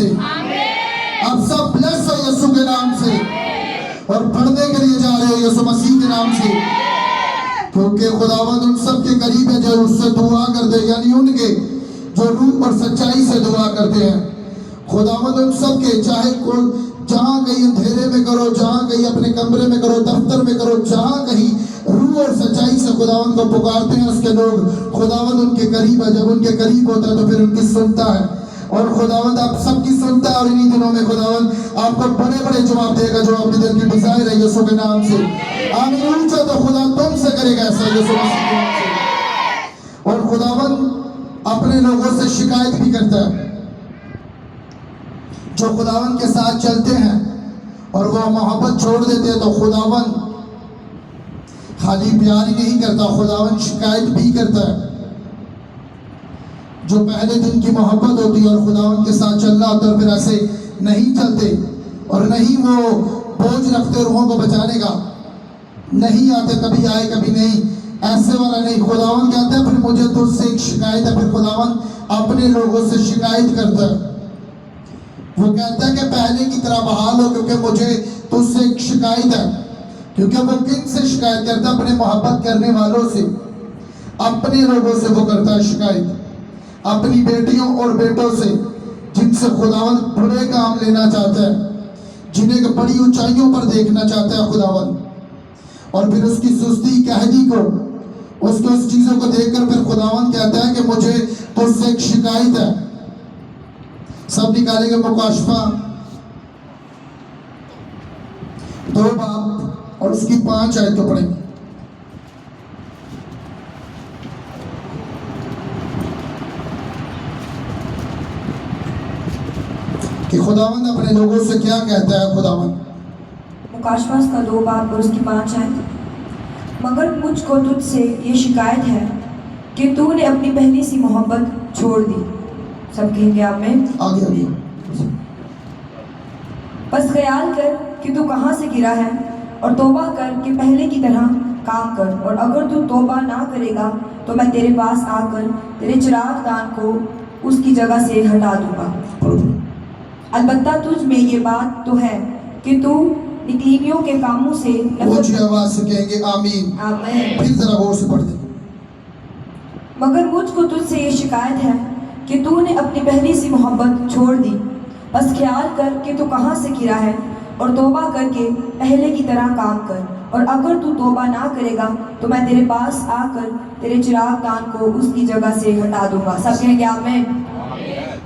से। आप सब ब्लेस हो यीशु के नाम से और पढ़ने के लिए जा रहे हो यीशु मसीह के नाम से, क्योंकि खुदावंद उन सब के करीब है जो उससे दुआ करते हैं, यानी उनके जो रूह और सच्चाई से दुआ करते हैं। खुदावंद उन सब के, चाहे जहाँ कहीं अंधेरे में करो, जहाँ कहीं अपने कमरे में करो, दफ्तर में करो, जहाँ कहीं रूह और सच्चाई से खुदावंद को पुकारते हैं उसके लोग, खुदावंद उनके करीब है। जब उनके करीब होता है तो फिर उनकी सुनता है, और खुदावंद आप सबकी सुनता है। और इन्हीं दिनों में खुदावंद आपको बड़े बड़े जवाब देगा जो आपके दिल की डिजायर है यीशु के नाम से। आमीन। ऊंचा तो खुदा तुमसे करेगा ऐसा यीशु मसीह के नाम से। और खुदावंद अपने लोगों से शिकायत भी करता है जो खुदावंद के साथ चलते हैं और वो मोहब्बत छोड़ देते हैं, तो खुदावंद खाली प्यार ही नहीं करता, खुदावंद शिकायत भी करता है। जो पहले दिन की मोहब्बत होती है और खुदावंद के साथ चलना होता है, फिर ऐसे नहीं चलते और नहीं वो बोझ रखते रूहों को बचाने का, नहीं आते, कभी आए कभी नहीं, ऐसे वाला नहीं। खुदावंद कहता है फिर मुझे तुझसे एक शिकायत है। फिर खुदावंद अपने लोगों से शिकायत करता है। वो कहता है कि पहले की तरह बहाल हो, क्योंकि मुझे तुझसे एक शिकायत है। क्योंकि वो किन से शिकायत करता है? अपने मोहब्बत करने वालों से, अपने लोगों से वो करता है शिकायत, अपनी बेटियों और बेटों से जिनसे खुदावंद बड़े काम लेना चाहता है, जिन्हें बड़ी ऊंचाइयों पर देखना चाहता है खुदावंद। और फिर उसकी सुस्ती कहदी को, उसको उस चीजों को देखकर फिर खुदावंद कहता है कि मुझे तुझसे एक शिकायत है। सब निकालेंगे मुकाशफा 2 बाब और उसकी 5 आयत को पढ़ेंगे। कि खुदावंद अपने लोगों से क्या कहता है। खुदावंद मुकाशफा का 2 बाब और उसकी 5 आयत। मगर मुझको तुझसे ये शिकायत है कि तूने अपनी पहली सी मोहब्बत छोड़ दी। सब कहेंगे आमीन। आगे आगे। बस ख्याल कर कि तू कहाँ से गिरा है और तौबा कर कि पहले की तरह काम कर, और अगर तू तौबा ना करेगा तो मैं तेरे पास आकर तेरे चिराग दान को उसकी जगह से हटा दूंगा। अलबत्ता तुझ में ये बात तो है कि तू निकलीनियों के कामों से ऊंची आवाज से कहेंगे आमीन। आमीन। फिर जरा गौर से पढ़ दे। मगर मुझको तुझसे ये शिकायत है कि तूने अपनी पहली सी मोहब्बत छोड़ दी। बस ख्याल कर कि तू कहाँ से गिरा है और तौबा करके पहले की तरह काम कर, और अगर तू तौबा ना करेगा तो मैं तेरे पास आकर तेरे चिराग दान को उसकी जगह से हटा दूंगा। सब कहेंगे आमीन।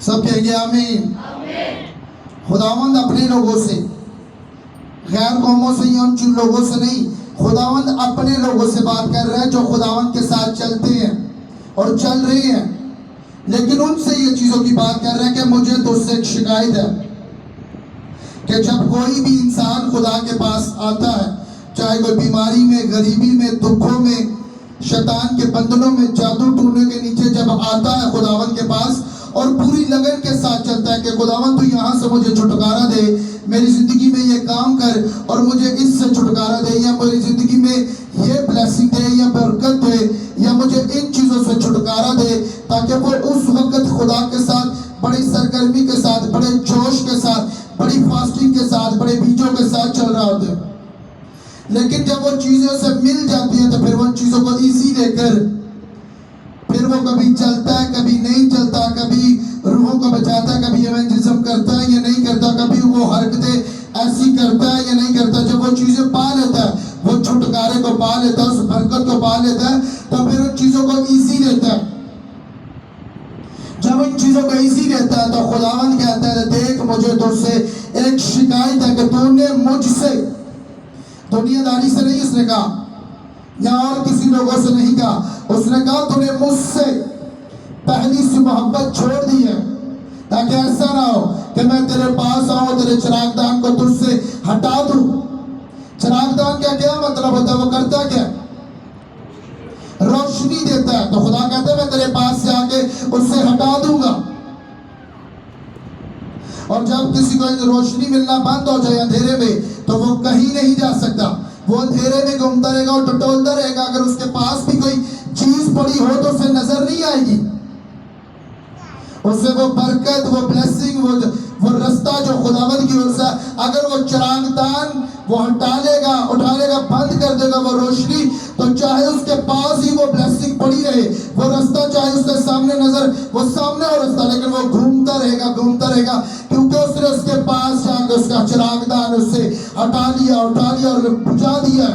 सब कहेंगे आमीन। खुदावंद अपने लोगों से, गैर कौमों से या उन लोगों से नहीं, खुदावंद अपने लोगों से बात कर रहा है जो खुदावंद के साथ चलते हैं और चल रहे हैं। लेकिन उनसे ये चीजों की बात कर रहे हैं कि मुझे तुझसे एक शिकायत है कि जब कोई भी इंसान खुदा के पास आता है, चाहे कोई बीमारी में, गरीबी में, दुखों में, शैतान के बंधनों में, जादू टूने के नीचे जब आता है खुदावंद के पास और पूरी लगन के साथ चलता है कि खुदावंद तू यहाँ से मुझे छुटकारा दे, मेरी जिंदगी में ये काम कर और मुझे इससे छुटकारा दे, या मेरी जिंदगी में ये ब्लेसिंग दे या बरकत दे, या मुझे इन चीजों से छुटकारा दे, ताकि वो उस वक्त खुदा के साथ बड़ी सरगर्मी के साथ, बड़े जोश के साथ, बड़ी फास्टिंग के साथ, बड़े बीजों के साथ चल रहा होता है। लेकिन जब वो चीजों से मिल जाती है तो फिर वो चीजों को इजी लेकर फिर वो कभी चलता है, कभी नहीं चलता, कभी रूहों को बचाता है, कभी इवेंजलिज्म करता है या नहीं करता, कभी वो हरकतें ऐसी करता है या नहीं करता। जब वो चीजें पा लेता है, वो छुटकारे को पा लेता है, उस बरकत को पा लेता है, तो फिर उन चीजों को इजी लेता है। जब इन चीजों को इजी लेता है तो खुदावंद कहता है देख मुझे तुझसे एक शिकायत है कि तूने मुझसे, दुनियादारी से नहीं उसने कहा, या और किसी लोगों से नहीं कहा, उसने कहा तूने मुझसे पहली सी मोहब्बत छोड़ दी है, ताकि ऐसा ना हो कि मैं तेरे पास आऊं, तेरे चिरागदान को तुझसे हटा दूं। चिरागदान का क्या मतलब होता है? वो करता क्या? रोशनी देता है। तो खुदा कहता है मैं तेरे पास से आके उससे हटा दूंगा। और जब किसी को रोशनी मिलना बंद हो जाए अंधेरे में, तो वो कहीं नहीं जा सकता, वो अंधेरे में घूमता रहेगा और टटोलता रहेगा। अगर उसके पास भी कोई चीज पड़ी हो तो उसे नजर नहीं आएगी। उसे वो बरकत, वो ब्लेसिंग, वो रास्ता जो खुदावंद की ओर से, अगर वो चिरागदान वो उठा लेगा, बंद कर देगा वो रोशनी, तो चाहे उसके पास ही वो ब्लेसिंग पड़ी रहे, वो रास्ता चाहे उसके सामने नजर, वो सामने हो रास्ता, लेकिन वो घूमता रहेगा, क्योंकि उसने उसके पास जाकर उसका चिरागदान उससे उठा लिया और बुझा दिया।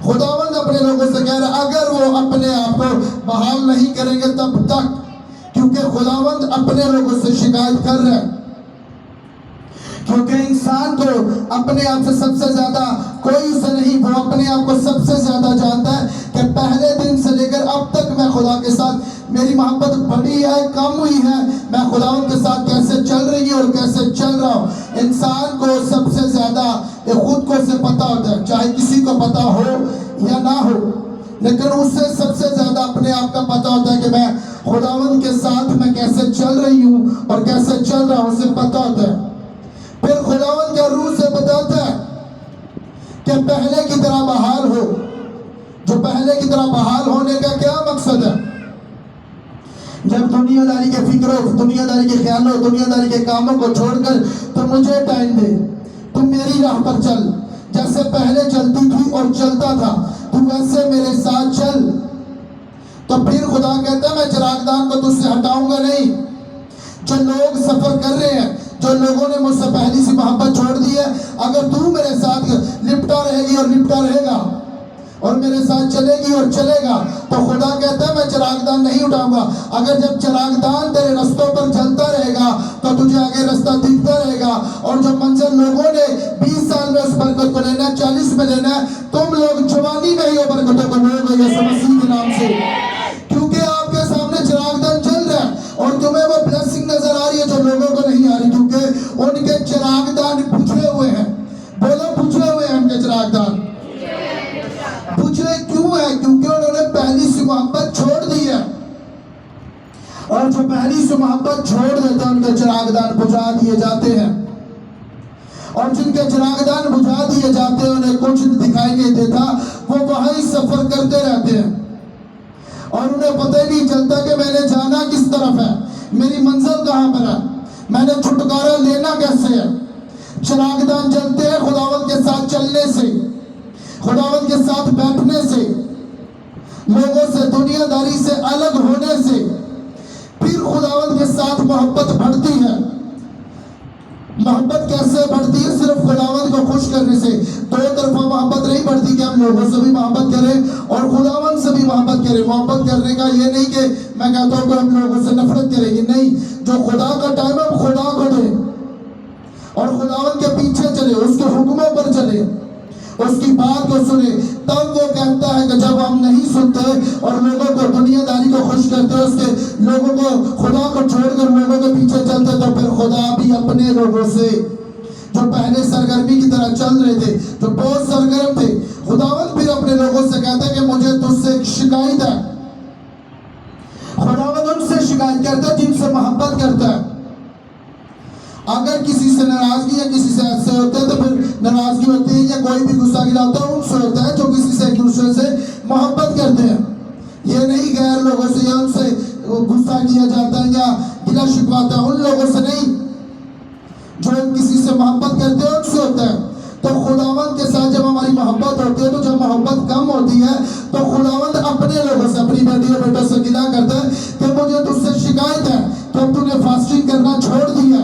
खुदावंद अपने लोगों से कह रहा है, अगर वो अपने आप को बहाल नहीं करेंगे तब तक, क्योंकि खुदावंद अपने लोगों से शिकायत कर रहा है, क्योंकि इंसान को अपने आप से सबसे ज्यादा कोई उसे नहीं, वो अपने आप को सबसे ज्यादा जानता है कि पहले दिन से लेकर अब तक मैं खुदा के साथ मेरी मोहब्बत बढ़ी है, कम हुई है, मैं खुदावंद के साथ कैसे चल रही हूँ और कैसे चल रहा हूँ। इंसान को सबसे ज्यादा ये खुद को से पता होता है, चाहे किसी को पता हो या ना हो, लेकिन उससे सबसे ज्यादा अपने आप का पता होता है कि मैं खुदावंद के साथ मैं कैसे चल रही हूँ और कैसे चल रहा हूँ, उसे पता होता है। फिर खुदावंद का रूह से बताता है कि पहले की तरह बहाल हो। जो पहले की तरह बहाल होने का क्या मकसद है? जब दुनियादारी के फिक्रों, दुनियादारी के ख्यालों, दुनियादारी के कामों को छोड़कर तो मुझे टाइम दे, तुम मेरी राह पर चल, जैसे पहले चलती थी और चलता था तू वैसे मेरे साथ चल। तो फिर खुदा कहता है मैं चिरागदान को तुझसे हटाऊंगा नहीं। जो लोग सफर कर रहे हैं, जो लोगों ने मुझसे पहली सी मोहब्बत छोड़ दी है, अगर तू मेरे साथ लिपटा रहेगी और लिपटा रहेगा और मेरे साथ चलेगी और चलेगा, तो खुदा कहता है मैं चिरागदान नहीं उठाऊंगा। अगर जब चिरागदान तेरे रास्तों पर चलता रहेगा तो तुझे आगे रास्ता दिखता रहेगा, और जो मंजिल लोगों ने 20 साल में उस बरकत को लेना, 40 में लेना, तुम लोग जवानी में ही वो बरकतों को लोगे यीशु मसीह के नाम से, क्योंकि आपके सामने चिरागदान चल रहा है और तुम्हें वो ब्लेसिंग नजर आ रही है जो लोगों को नहीं आ रही, क्योंकि उनके चिरागदान बुझे हुए हैं। बोलो बुझे हुए हैं उनके चिरागदान। बुझे क्यों है? क्योंकि उन्होंने पहली सी मोहब्बत छोड़ दी है, और जो पहली सी मोहब्बत छोड़ देते हैं उनके चिरागदान बुझा दिए जाते हैं, और जिनके चिरागदान बुझा दिए जाते हैं उन्हें कुछ दिखाई नहीं देता, वो वहां ही सफर करते रहते हैं और उन्हें पता ही नहीं चलता कि मैंने जाना किस तरफ है, मेरी मंजिल कहां पर है, मैंने छुटकारा लेना कैसे है। चिरागदान जलते हैं खुदावंद के साथ चलने से, खुदावंद के साथ बैठने से, लोगों से, दुनियादारी से अलग होने से। फिर खुदावंद के साथ मोहब्बत बढ़ती है। मोहब्बत कैसे बढ़ती है? सिर्फ खुदावंद को खुश करने से। दो तरफा मोहब्बत नहीं बढ़ती कि हम लोगों से भी मोहब्बत करें और खुदावंद से भी मोहब्बत करें। मोहब्बत करने का ये नहीं कि मैं कहता हूँ कि हम लोगों से नफरत करेंगे, नहीं। जो खुदा का टाइम है खुदा को दे और खुदावंद के पीछे चले, उसके हुक्मों पर चले, उसकी बात को सुने। तब वो कहता है कि जब हम नहीं सुनते और लोगों को, दुनियादारी को खुश करते, उसके लोगों को, खुदा को छोड़कर लोगों के पीछे चलते, तो फिर खुदा भी अपने लोगों से जो पहले सरगर्मी की तरह चल रहे थे, जो बहुत सरगर्म थे, खुदावंद फिर अपने लोगों से कहता है कि मुझे तुझसे एक शिकायत है। खुदावंद उनसे शिकायत करता है जिनसे मोहब्बत करता है। अगर किसी से नाराजगी या किसी से ऐसे होते हैं तो फिर नाराजगी होती है या कोई भी गुस्सा गिराता है उनसे होता है जो किसी से एक दूसरे से मोहब्बत करते हैं। ये नहीं गैर लोगों से या उनसे गुस्सा किया जाता है या गिला शिकवाता है, उन लोगों से नहीं। जो किसी से मोहब्बत करते हैं उनसे होता है। तो खुदावंद के साथ जब हमारी मोहब्बत होती है, तो जब मोहब्बत कम होती है तो खुदावंद अपने लोगों से, अपनी बेटी और बेटों से गिला करता है कि मुझे तुझसे शिकायत है कि अब तूने फास्टिंग करना छोड़ दिया,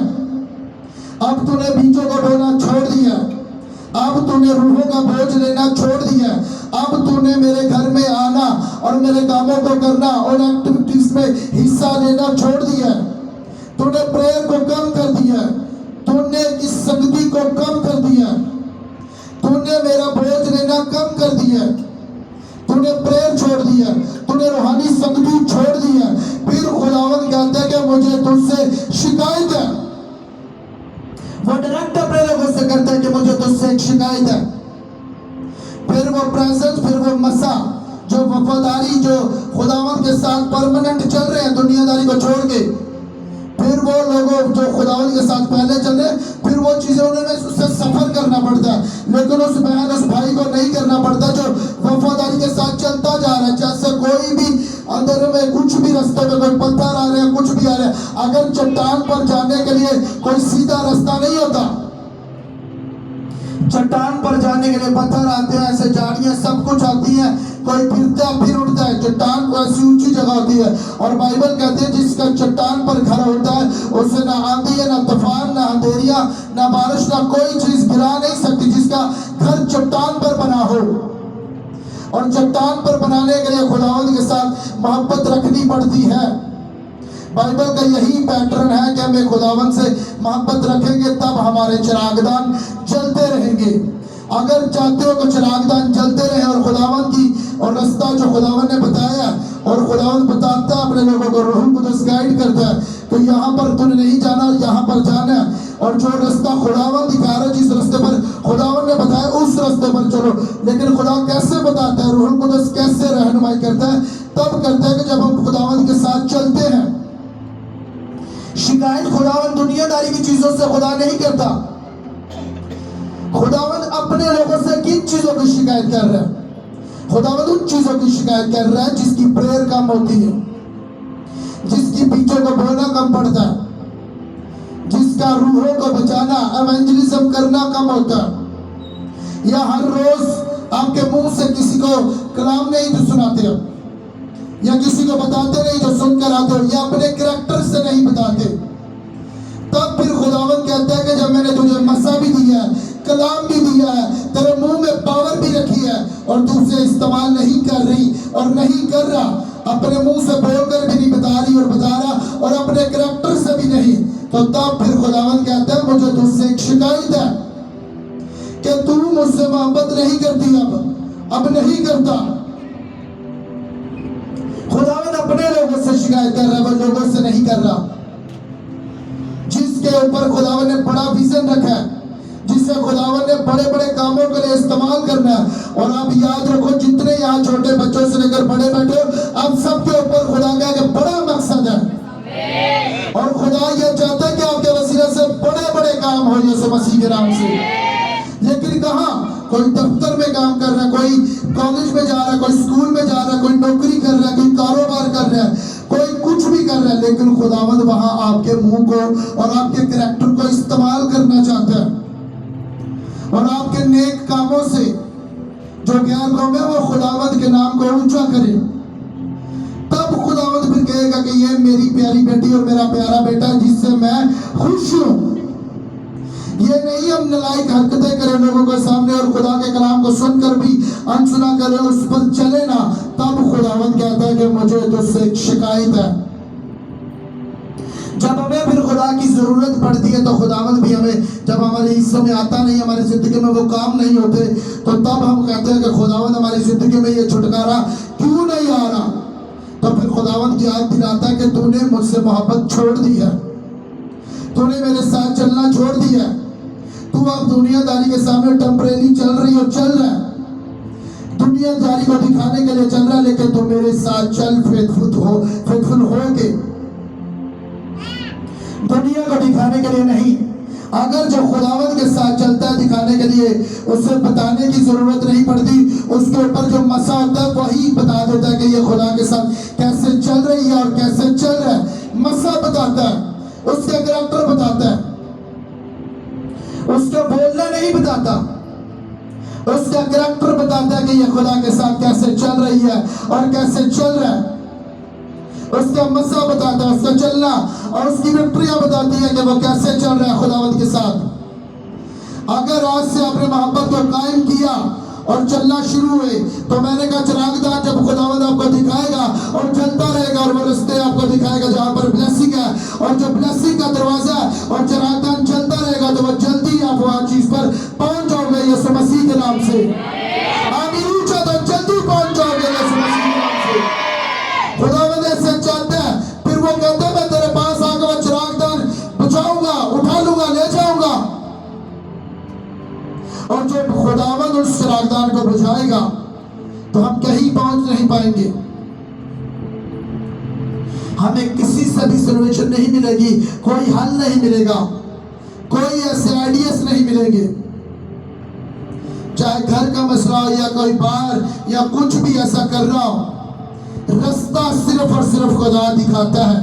अब तूने बीजों को बोना छोड़ दिया, अब तूने रूहों का बोझ लेना छोड़ दिया, अब तूने मेरे घर में आना और मेरे कामों को करना और एक्टिविटीज में हिस्सा लेना छोड़ दिया, तूने प्रेयर को कम कर दिया, तूने इस संगति को कम कर दिया, तूने मेरा बोझ लेना कम कर दिया, तूने प्रेयर छोड़ दिया, तूने रूहानी संगति छोड़ दिया। फिर खुदावंद कहता है कि मुझे तुझसे शिकायत है। वो डायरेक्ट अपने लोगों से करता है कि मुझे तुझसे एक शिकायत है। फिर वो प्रेजेंस, फिर वो मसा, जो वफादारी, जो खुदावंद के साथ परमानेंट चल रहे हैं दुनियादारी को छोड़ के, फिर वो लोगों जो खुदावंद के साथ पहले चले, फिर वो चीजें उन्हें उससे सफर करना पड़ता है, लेकिन उस बहन उस भाई को नहीं करना पड़ता जो वफादारी के साथ चलता जा रहा है। जैसे कोई भी अंदर में कुछ भी रास्ते में कोई पत्थर आ रहे हैं, कुछ भी आ रहे हैं, अगर चट्टान पर जाने के लिए कोई सीधा रास्ता नहीं होता, चट्टान पर जाने के लिए पत्थर आते हैं, ऐसे झाड़ियां सब कुछ आती हैं, कोई फिरता फिर उठता है, चट्टान को ऐसी ऊंची जगह होती है। और बाइबल कहते हैं जिसका चट्टान पर घर होता है उसे ना आंधी है, ना तूफान, ना अंधेरिया, ना बारिश, ना कोई चीज गिरा नहीं सकती, जिसका घर चट्टान पर बना हो। और चट्टान पर बनाने के लिए खुदावंद के साथ मोहब्बत रखनी पड़ती है। बाइबल का यही पैटर्न है कि हमें खुदावंद से मोहब्बत रखेंगे तब हमारे चिरागदान जलते रहेंगे। अगर चाहते हो कि चिरागदान जलते रहे और खुदावंद की और रास्ता जो खुदावंद ने बताया और खुदावंद बताता है अपने लोगों को, रूह कुदस गाइड करता है, तो यहाँ पर तूने नहीं जाना, यहाँ पर जाना है। और जो रास्ता खुदावंद दिखा रहा है, जिस रास्ते पर खुदावंद ने बताया उस रास्ते पर चलो। लेकिन खुदा कैसे बताता है, रूह कुदस कैसे रहनुमाई करता है? तब करता है कि जब हम खुदावंद के साथ चलते हैं। शिकायत खुदावंद दुनियादारी की चीजों से खुदा नहीं करता। खुदावंद अपने लोगों से किन चीजों की शिकायत कर रहा है? खुदावंद उन चीजों की शिकायत कर रहा है जिसकी प्रेयर कम होती है, जिसकी बीचों को बोना कम पड़ता है, जिसका रूहों को बचाना, एवेंजलिज्म करना कम होता है, या हर रोज आपके मुंह से किसी को कलाम नहीं तो सुनाते हो, या किसी को बताते नहीं जो सुनकर आते हो, या अपने कैरेक्टर से नहीं बताते। तब फिर खुदावंद कहता है कि जब मैंने तुझे मसा भी दिया है, कलाम भी दिया है, तेरे मुंह में पावर भी रखी है और तू उसे इस्तेमाल नहीं कर रही और नहीं कर रहा, अपने मुंह से बोलकर भी नहीं बता रही और बता रहा और अपने कैरेक्टर से भी नहीं, तो तब फिर खुदावंद कहता है मुझे तुझसे एक शिकायत है कि तू मुझसे मोहब्बत नहीं करती, अब नहीं करता। खुदावंद अपने लोगों से शिकायत कर रहा है, वो लोगों से नहीं कर रहा। जिसके ऊपर खुदावंद ने बड़ा विजन रखा है, जिससे खुदावंद ने बड़े बड़े कामों के लिए इस्तेमाल करना है। और आप याद रखो, जितने यहाँ छोटे बच्चों से लेकर बड़े बैठे हो, आप सबके ऊपर खुदा का एक बड़ा मकसद है। और खुदा ये चाहता है कि आपके वसीले से बड़े बड़े काम हो यीशु मसीह के नाम से। लेकिन कहाँ? कोई दफ्तर में काम कर रहा है, कोई कॉलेज में जा रहा है, कोई स्कूल में जा रहा है, कोई नौकरी कर रहा है, कोई कारोबार कर रहा है, कोई कुछ भी कर रहा है, लेकिन खुदावंद वहां आपके मुंह को और आपके कैरेक्टर को इस्तेमाल करना चाहता है। और आपके नेक कामों से जो गैर कौम है वो खुदावंद के नाम को ऊंचा करे। तब खुदावंद फिर कहेगा कि ये मेरी प्यारी बेटी और मेरा प्यारा बेटा जिससे मैं खुश हूं। ये नहीं हम नालायक हरकतें करें लोगों के सामने और खुदा के कलाम को सुनकर भी अनसुना करें, उस पर चले ना। तब खुदावंद कहता है कि मुझे तुझसे एक शिकायत है। जब हमें फिर खुदा की जरूरत पड़ती है तो खुदावंद भी हमें, जब हमारे हिस्सों में आता नहीं, हमारी जिंदगी में वो काम नहीं होते, तो तब हम कहते हैं कि खुदावंद हमारी जिंदगी में ये छुटकारा क्यों नहीं आ रहा? तो फिर खुदावंद याद दिलाता है कि तूने मुझसे मोहब्बत छोड़ दी है, तूने मेरे साथ चलना छोड़ दिया है, तू अब दुनियादारी के सामने टेम्परेरी चल रही हो, चल रहा है, दुनियादारी को दिखाने के लिए चल रहा है, लेकिन तू मेरे साथ चल फेथफुल हो के, दुनिया को दिखाने के लिए नहीं। अगर जो खुदावंद के साथ चलता है दिखाने के लिए, उसे बताने की जरूरत नहीं पड़ती, उसके ऊपर जो मसा होता है वही बता देता है कि ये खुदा के साथ कैसे चल रही है और कैसे चल रहा है। मसा बताता है, उसका कैरेक्टर बताता है, उसका बोलना नहीं बताता, उसका कैरेक्टर बताता है कि ये खुदा के साथ कैसे चल रही है और कैसे चल रहा है। उसका मसा बताता है, उसका चलना और उसकी विक्ट्रियां बताती है कि वो कैसे चल रहा है खुदावंद के साथ। अगर आज से आपने मोहब्बत को कायम किया और चलना शुरू हुए, तो मैंने कहा चिरागदान जब खुदावंद आपको दिखाएगा और चलता रहेगा और वो रास्ते आपको दिखाएगा जहां पर ब्लेसिंग है, और जो ब्लेसिंग का दरवाजा है और चिरागदान चलता रहेगा, तो वो जल्दी आप वहां चीज पर पहुंच जाओगे यीशु मसीह के नाम से। आमीन। ऊंचा तो जल्दी पहुंच जाओगे यीशु मसीह के नाम से। खुदावंद ऐसे चाहता है। फिर वो कहता है मैं तेरे पास आकर वो चिरागदान बचाऊंगा, उठा लूंगा, ले जाऊंगा। और जब खुदावंद उस चिरागदान को बुझाएगा तो हम कहीं पहुंच नहीं पाएंगे। हमें किसी से भी सोल्यूशन नहीं मिलेगी, कोई हल नहीं मिलेगा, कोई ऐसे आइडियाज नहीं मिलेंगे। चाहे घर का मसला हो या कोई बाहर या कुछ भी ऐसा कर रहा हो, रास्ता सिर्फ और सिर्फ खुदा दिखाता है।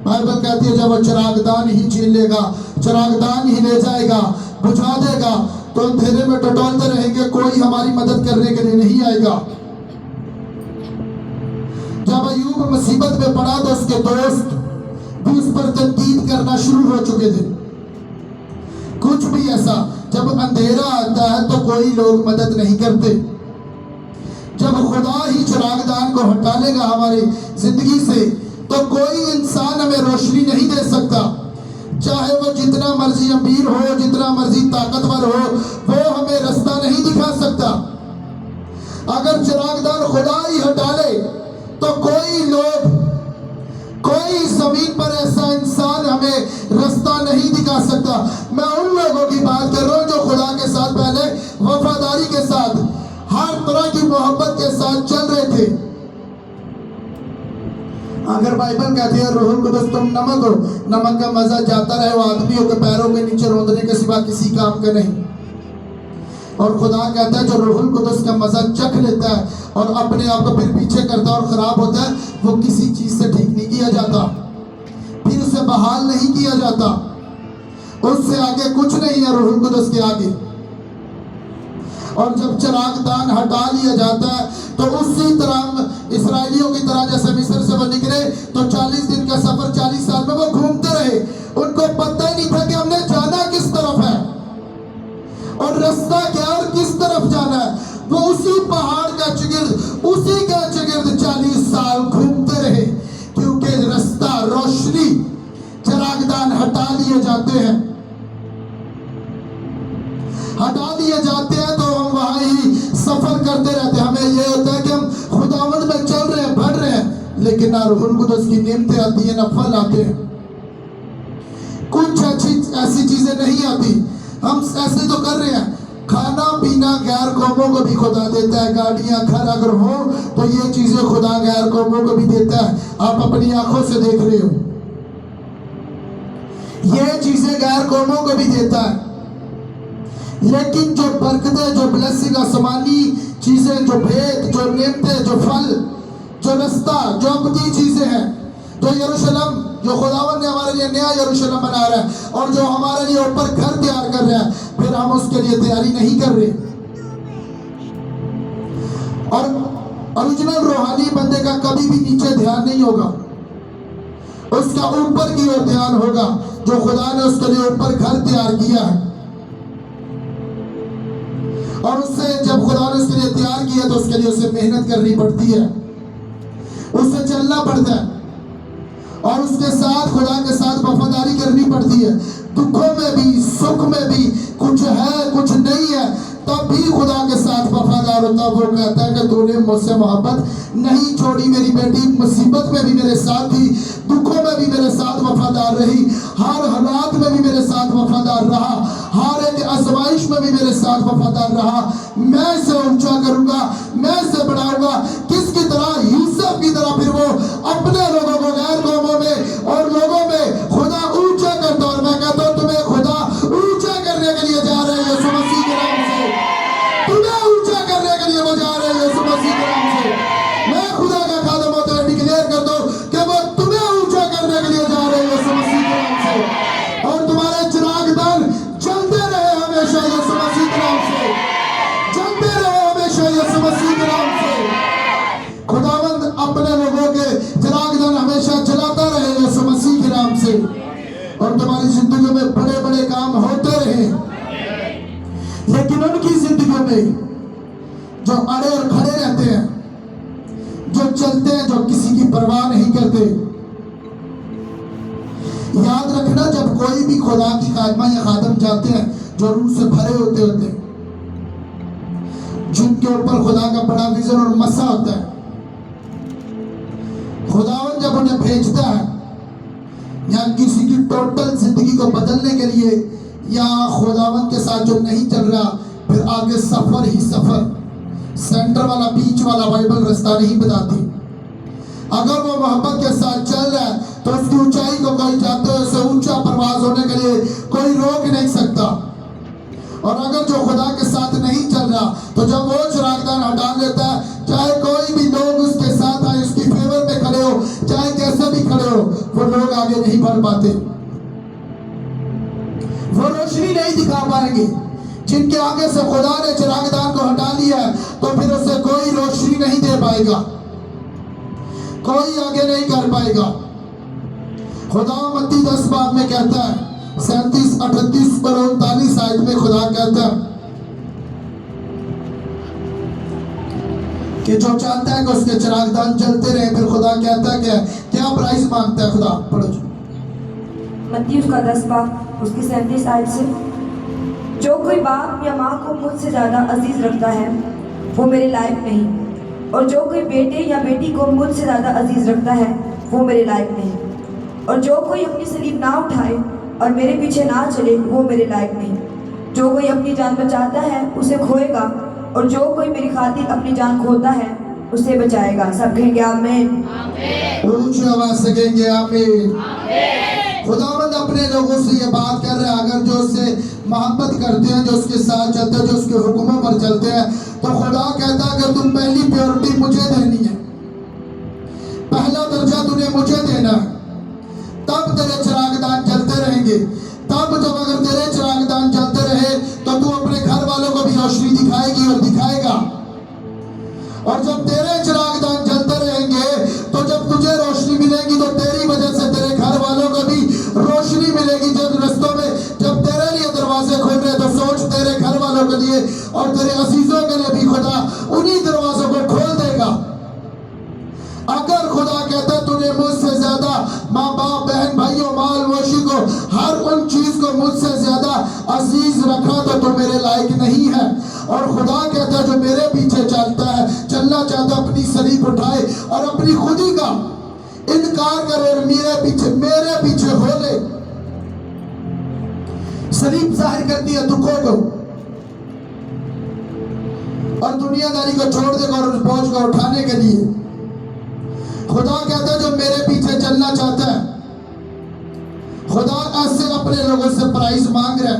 बाइबल कहती है जब वो चिरागदान ही छीन लेगा, चिरागदान ही ले जाएगा, बुझा देगा, तो अंधेरे में टटोलते रहेंगे, कोई हमारी मदद करने के लिए नहीं आएगा। जब अय्यूब मुसीबत में पड़ा तो उसके दोस्त भी उस पर तनकीद करना शुरू हो चुके थे। कुछ भी ऐसा, जब अंधेरा आता है तो कोई लोग मदद नहीं करते। जब खुदा ही चिरागदान को हटा लेगा हमारी जिंदगी से, तो कोई इंसान हमें रोशनी नहीं दे सकता। चाहे वो जितना मर्जी अमीर हो, जितना मर्जी ताकतवर हो, वो हमें रास्ता नहीं दिखा सकता। अगर चिरागदान खुदा ही हटा ले तो कोई लोग, कोई जमीन पर ऐसा इंसान हमें रास्ता नहीं दिखा सकता। मैं उन लोगों की बात कर रहा हूँ जो खुदा के साथ पहले वफादारी के साथ, हर तरह की मोहब्बत के साथ चल रहे थे। अगर बाइबल कहती है रूहुल कुद्दुस तुम नमक हो, नमक का मजा जाता रहे, वो आदमियों के पैरों के नीचे रोंदने के सिवा किसी काम का नहीं। और खुदा कहता है जो रूहुल कुद्दुस का मजा चख लेता है और अपने आप को फिर पीछे करता है और खराब होता है, वो किसी चीज से ठीक नहीं किया जाता, फिर उसे बहाल नहीं किया जाता। उससे आगे कुछ नहीं है रूहुल कुद्दुस के आगे। और जब चिरागदान हटा लिया जाता है तो उसी तरह इसराइलियों की तरह जैसे मिस्र से वो निकले तो 40 दिन का सफर, 40 साल में वो घूमते रहे। उनको पता ही नहीं था कि हमने जाना किस तरफ है और रास्ता क्या और किस तरफ जाना है। वो उसी पहाड़ का चगिर्द, उसी का चगिर्द 40 साल घूमते रहे, क्योंकि रास्ता, रोशनी, चिरागदान हटा लिए जाते हैं। हटा दिए जाते हैं तो हम वहां ही सफर करते रहते हैं। हमें यह होता है कि हम खुदावंद में चल रहे हैं, बढ़ रहे हैं, लेकिन ना रूहुल कुद्दुस की नेमतें आती है, ना फल आते हैं। कुछ अच्छी ऐसी चीजें नहीं आती। हम ऐसे तो कर रहे हैं, खाना पीना गैर कौमों को भी खुदा देता है, गाड़ियां घर अगर हो तो ये चीजें खुदा गैर कौमों को भी देता है। आप अपनी आंखों से देख रहे हो, ये चीजें गैर कौमों को भी देता है। लेकिन जो बरकतें, जो ब्लेसिंग, आसमानी चीजें, जो भेद, जो नेमतें, जो फल, जो रास्ता, जो अबदी चीजें हैं, जो यरूशलेम, जो खुदावन ने हमारे लिए नया यरूशलेम बना रहा है और जो हमारे लिए ऊपर घर तैयार कर रहा है, फिर हम उसके लिए तैयारी नहीं कर रहे। और ओरिजिनल रूहानी बंदे का कभी भी नीचे ध्यान नहीं होगा, उसका ऊपर की ओर ध्यान होगा, जो खुदा ने उसके लिए ऊपर घर तैयार किया है। और उससे जब खुदा ने उसके लिए तैयार किया तो उसके लिए उसे मेहनत करनी पड़ती है, उससे चलना पड़ता है और उसके साथ, खुदा के साथ वफादारी करनी पड़ती है। दुखों में भी, सुख में भी, कुछ है कुछ नहीं है, तब भी खुदा के साथ वफादार होता। वो कहता है कि तूने मुझसे मोहब्बत नहीं छोड़ी, मेरी बेटी मुसीबत में भी मेरे साथ थी, दुखों में भी मेरे साथ वफादार रही, हर हालात में भी मेरे साथ वफादार रहा, हर एक आजमाइश में भी मेरे साथ वफादार रहा। मैं इसे ऊंचा करूंगा, मैं इसे बढ़ाऊंगा। किसकी तरह? यूसुफ की तरह। फिर वो अपने लोगों को गैर कौमों में और लोगों में खुदा ऊंचा करता। और मैं कहता हूं तुम्हें खुदा ऊंचा करने के लिए जा रहे हैं यीशु मसीह के नाम से, तुम्हें ऊंचा करने के लिए वो जा रहे हैं यीशु मसीह के नाम से। मैं खुदा का खादम होते हुए डिक्लेयर कर दूं कि वो तुम्हें ऊंचा करने के लिए जा रहे हैं यीशु मसीह के नाम से। और तुम्हारे चिरागदान जलते रहे हमेशा यीशु मसीह के नाम से, जलते रहे हमेशा यीशु मसीह के नाम से। खुदावंद अपने लोगों के चिरागदान हमेशा जलाता रहे यीशु मसीह के नाम से, और तुम्हारी जिंदगी में बड़े बड़े काम होते रहे। लेकिन उनकी जिंदगियों में जो अड़े और खड़े रहते हैं, जो चलते हैं, जो किसी की परवाह नहीं करते, याद रखना जब कोई भी खुदा की खादमा या खादम जाते हैं जो रूह से भरे होते हैं, जिनके ऊपर खुदा का बड़ा विजन और मसा होता है, खुदावन जब उन्हें भेजता है या किसी की टोटल जिंदगी को बदलने के लिए, या खुदावन के साथ जो नहीं चल रहा, फिर आगे सफर ही सफर, सेंटर वाला, बीच वाला बाइबल रास्ता नहीं बताती। अगर वो मोहब्बत के साथ चल रहा है तो उसकी ऊंचाई को कोई जाते हुए उसे ऊंचा प्रवास होने के लिए कोई रोक नहीं सकता। और अगर जो खुदा के साथ नहीं चल रहा तो जब वो चिरागदान हटा देता है, चाहे कोई भी लोग उसके साथ आए, उसकी फेवर में खड़े हो, चाहे कैसे भी खड़े हो, वो लोग आगे नहीं बढ़ पाते, वो रोशनी नहीं दिखा पाएंगे। जिनके आगे से खुदा ने चिरागदान को हटा लिया है तो फिर उसे कोई रोशनी नहीं दे पाएगा, कोई आगे नहीं कर पाएगा। खुदा मत्ती 10 बाब में कहता है, 37, 38 और 39 आयत में खुदा कहता है कि जो चाहता है कि उसके चिरागदान जलते रहे, फिर खुदा कहता है क्या प्राइस मांगता है खुदा? पढ़ो जी। मत्ती उसका 10 बाब उसकी 37 आयत से, जो कोई बाप या माँ को मुझसे ज़्यादा अजीज रखता है वो मेरे लायक नहीं, और जो कोई बेटे या बेटी को मुझसे ज़्यादा अजीज रखता है वो मेरे लायक नहीं, और जो कोई अपनी सलीब ना उठाए और मेरे पीछे ना चले वो मेरे लायक नहीं। जो कोई अपनी जान बचाता है उसे खोएगा, और जो कोई मेरी खातिर अपनी जान खोता है उसे बचाएगा। सब कहेंगे आमीन। ऊंची आवाज से कहेंगे आमीन। खुदावंद अपने लोगों से ये बात कर रहे हैं, अगर जो उससे मोहब्बत करते हैं, जो उसके साथ चलते हैं, जो उसके हुक्मों पर चलते हैं, तो खुदा कहता है कि तुम पहली प्योरिटी मुझे देनी है, पहला दर्जा तूने मुझे देना है, तब तेरे चिरागदान जलते रहेंगे। तब जब अगर तेरे चिरागदान जलते रहे तो तू अपने घर वालों को भी रोशनी दिखाएगी और दिखाएगा। और जब तेरे चिरागदान जलते रहेंगे तो जब तुझे रोशनी मिलेगी तो तेरी वजह से तेरे घर वालों को भी रोशनी मिलेगी। जब रस्तों में जब तेरे लिए दरवाजे खुल रहे तो सोच तेरे घर वालों के लिए और तेरे अजीजों के लिए भी खुदा उन्हीं दरवाजों को खोल देगा। अगर खुदा कहता तूने मुझसे ज्यादा माँ बाप, बहन भाइयों, माल मोशी को, हर उन चीज को मुझसे ज्यादा अजीज रखा तो तू मेरे लायक नहीं है। और खुदा कहता जो मेरे पीछे चलता है, चलना चाहता, अपनी सलीब उठाए और अपनी खुदी का इनकार करे और मेरे पीछे हो ले। सलीब जाहिर करती है दुखों को और दुनियादारी को छोड़ देगा और उस बोझ को उठाने के लिए। खुदा कहता है जो मेरे पीछे चलना चाहता है, खुदा ऐसे अपने लोगों से प्राइस मांग रहा है।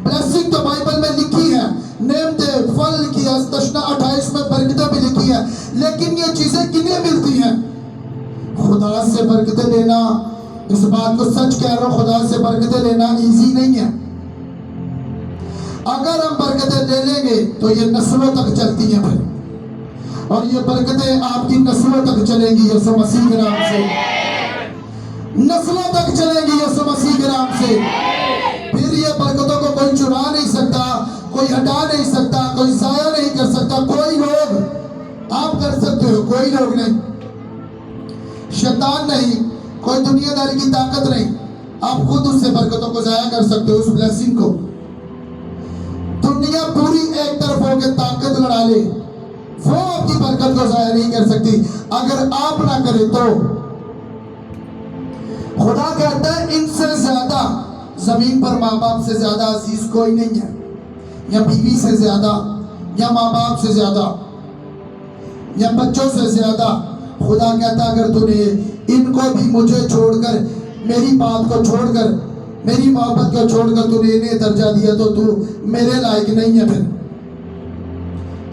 ब्लेसिंग तो बाइबल में लिखी है, नेमते, फल लिखी है, तशना 28 में बरकतें भी लिखी है, लेकिन ये चीजें किन्हें मिलती हैं? खुदा से बरकतें लेना, इस बात को सच कह रहा हूं, खुदा से बरकतें लेना इजी नहीं है। अगर हम बरकतें ले लेंगे तो ये नस्लों तक चलती हैं फिर, और ये बरकतें आपकी नस्लों तक चलेंगी यीशु मसीह के नाम से, नस्लों तक चलेंगी यीशु मसीह के नाम से। फिर ये बरकतों को कोई चुरा नहीं सकता, कोई हटा नहीं सकता, कोई जाया नहीं कर सकता। कोई लोग आप कर सकते हो, कोई लोग नहीं, शैतान नहीं, कोई दुनियादारी की ताकत नहीं। आप खुद उससे बरकतों को जाया कर सकते हो, उस ब्लेसिंग को। दुनिया पूरी एक तरफ होकर ताकत लड़ा ले, वो आपकी बरकत को जाया नहीं कर सकती अगर आप ना करें तो। खुदा कहता है इनसे ज्यादा जमीन पर माँ बाप से ज्यादा अजीज कोई नहीं है, या बीवी से ज्यादा, या माँ बाप से ज्यादा, या बच्चों से ज्यादा। खुदा कहता अगर तूने इनको भी मुझे छोड़कर, मेरी बात को छोड़कर, मेरी मोहब्बत को छोड़कर तूने इन्हें दर्जा दिया तो तू मेरे लायक नहीं है। फिर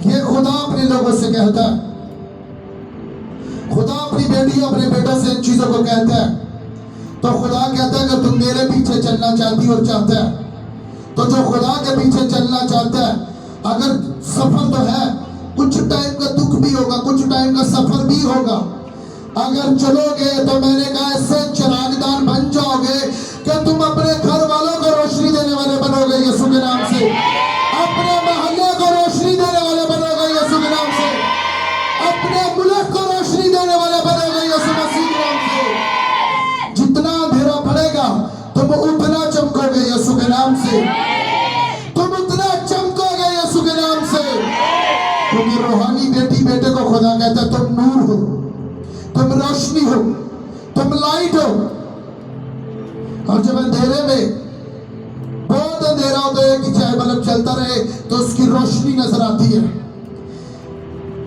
ये खुदा अपने लोगों से कहता है, खुदा अपनी बेटी, अपने बेटों से इन चीजों को कहता है। तो खुदा कहता है अगर तुम मेरे पीछे चलना चाहती और चाहता है, तो जो खुदा के पीछे चलना चाहता है, अगर सफर तो है, कुछ टाइम का दुख भी होगा, कुछ टाइम का सफर भी होगा। अगर चलोगे तो मैंने कहा ऐसे चिरागदान बन जाओगे कि तुम अपने घर वालों को रोशनी देने वाले बनोगे यीशु के नाम से, अपने मोहल्ले को रोशनी देने वाले बनोगे यीशु के नाम से, अपने मुल्क को रोशनी देने वाले बनोगे यीशु मसीह के नाम से। जितना अंधेरा बढ़ेगा तुम उतना चमकोगे यीशु के नाम से, तुम उतना चमकोगे यीशु के नाम से। क्योंकि रूहानी बेटी बेटे को खुदा कहता है तुम नूर हो, तुम रोशनी हो, तुम लाइट हो। और जब अंधेरे में बहुत अंधेरा होता है कि चाहे बल्ब चलता रहे तो उसकी रोशनी नजर आती है।